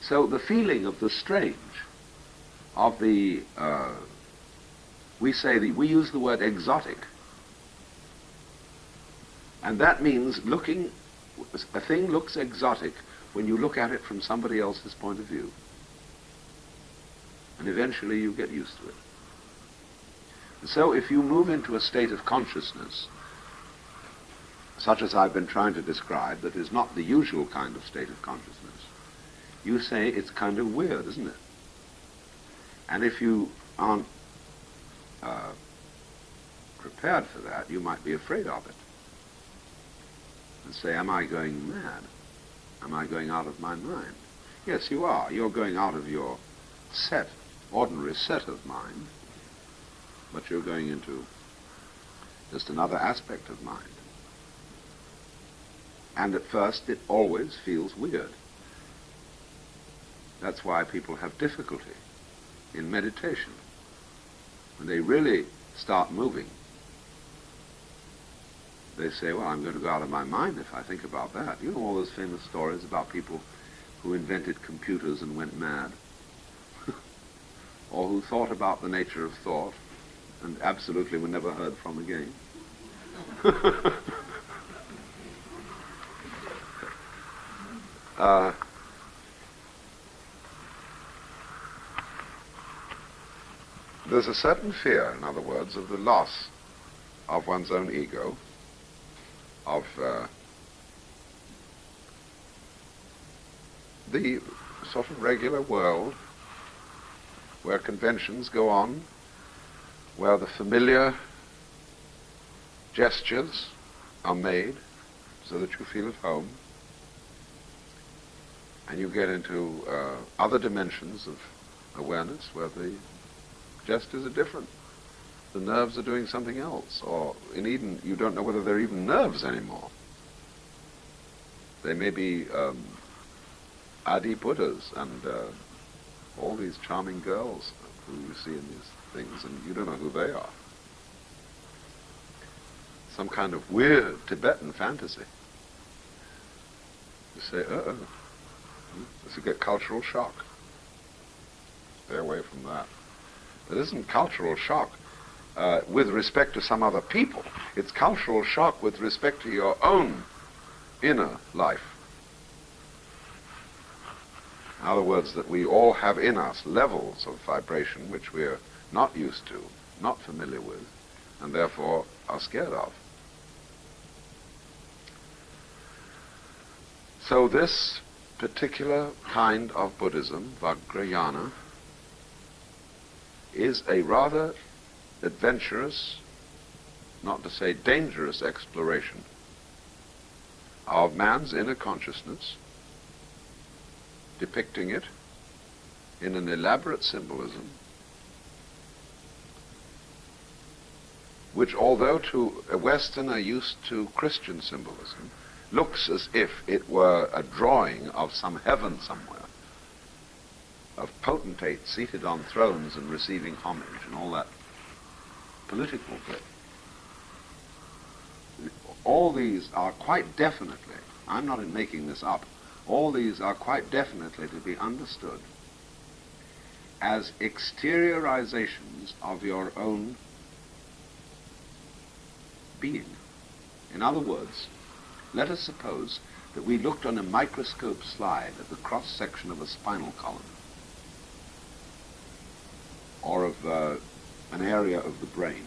So the feeling of the strange, of the, we use the word exotic, and that means a thing looks exotic when you look at it from somebody else's point of view. And eventually you get used to it. So if you move into a state of consciousness, such as I've been trying to describe, that is not the usual kind of state of consciousness, you say it's kind of weird, isn't it? And if you aren't prepared for that, you might be afraid of it. And say, am I going mad? Am I going out of my mind? Yes, you are. You're going out of your ordinary set of mind, but you're going into just another aspect of mind. And at first it always feels weird. That's why people have difficulty in meditation. When they really start moving, they say, well, I'm going to go out of my mind if I think about that. You know all those famous stories about people who invented computers and went mad, or who thought about the nature of thought and absolutely were never heard from again. There's a certain fear, in other words, of the loss of one's own ego, of the sort of regular world where conventions go on, where the familiar gestures are made so that you feel at home, and you get into other dimensions of awareness where the gestures are different. The nerves are doing something else, or in Eden you don't know whether they're even nerves anymore. They may be Adi Buddhas and all these charming girls who you see in these things, and you don't know who they are. Some kind of weird Tibetan fantasy. You say, this will get cultural shock. Stay away from that. It isn't cultural shock with respect to some other people. It's cultural shock with respect to your own inner life. In other words, that we all have in us levels of vibration which we're not used to, not familiar with, and therefore are scared of. So this particular kind of Buddhism, Vajrayana, is a rather adventurous, not to say dangerous, exploration of man's inner consciousness, depicting it in an elaborate symbolism, which, although to a Westerner used to Christian symbolism, looks as if it were a drawing of some heaven somewhere, of potentates seated on thrones and receiving homage and all that political bit. All these are quite definitely, I'm not making this up, all these are quite definitely to be understood as exteriorizations of your own being. In other words, let us suppose that we looked on a microscope slide at the cross-section of a spinal column, or of an area of the brain.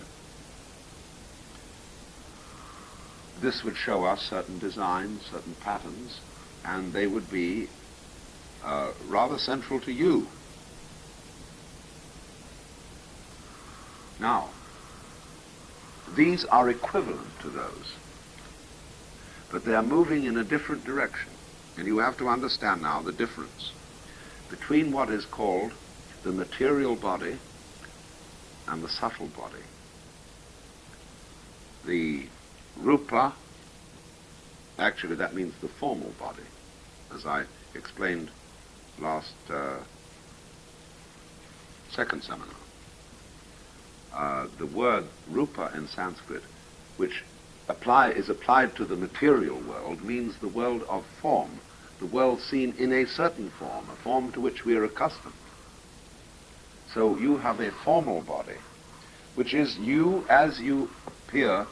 This would show us certain designs, certain patterns, and they would be rather central to you. Now, these are equivalent to those, but they are moving in a different direction, and you have to understand now the difference between what is called the material body and the subtle body. The rupa, actually that means the formal body, as I explained last second seminar. The word rupa in Sanskrit, which is applied to the material world, means the world of form, the world seen in a certain form, a form to which we are accustomed. So you have a formal body, which is you as you appear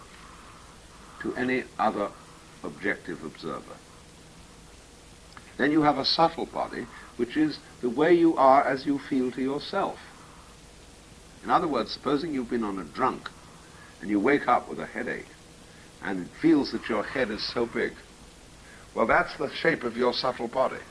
to any other objective observer. Then you have a subtle body, which is the way you are as you feel to yourself. In other words, supposing you've been on a drunk and you wake up with a headache and it feels that your head is so big. Well, that's the shape of your subtle body.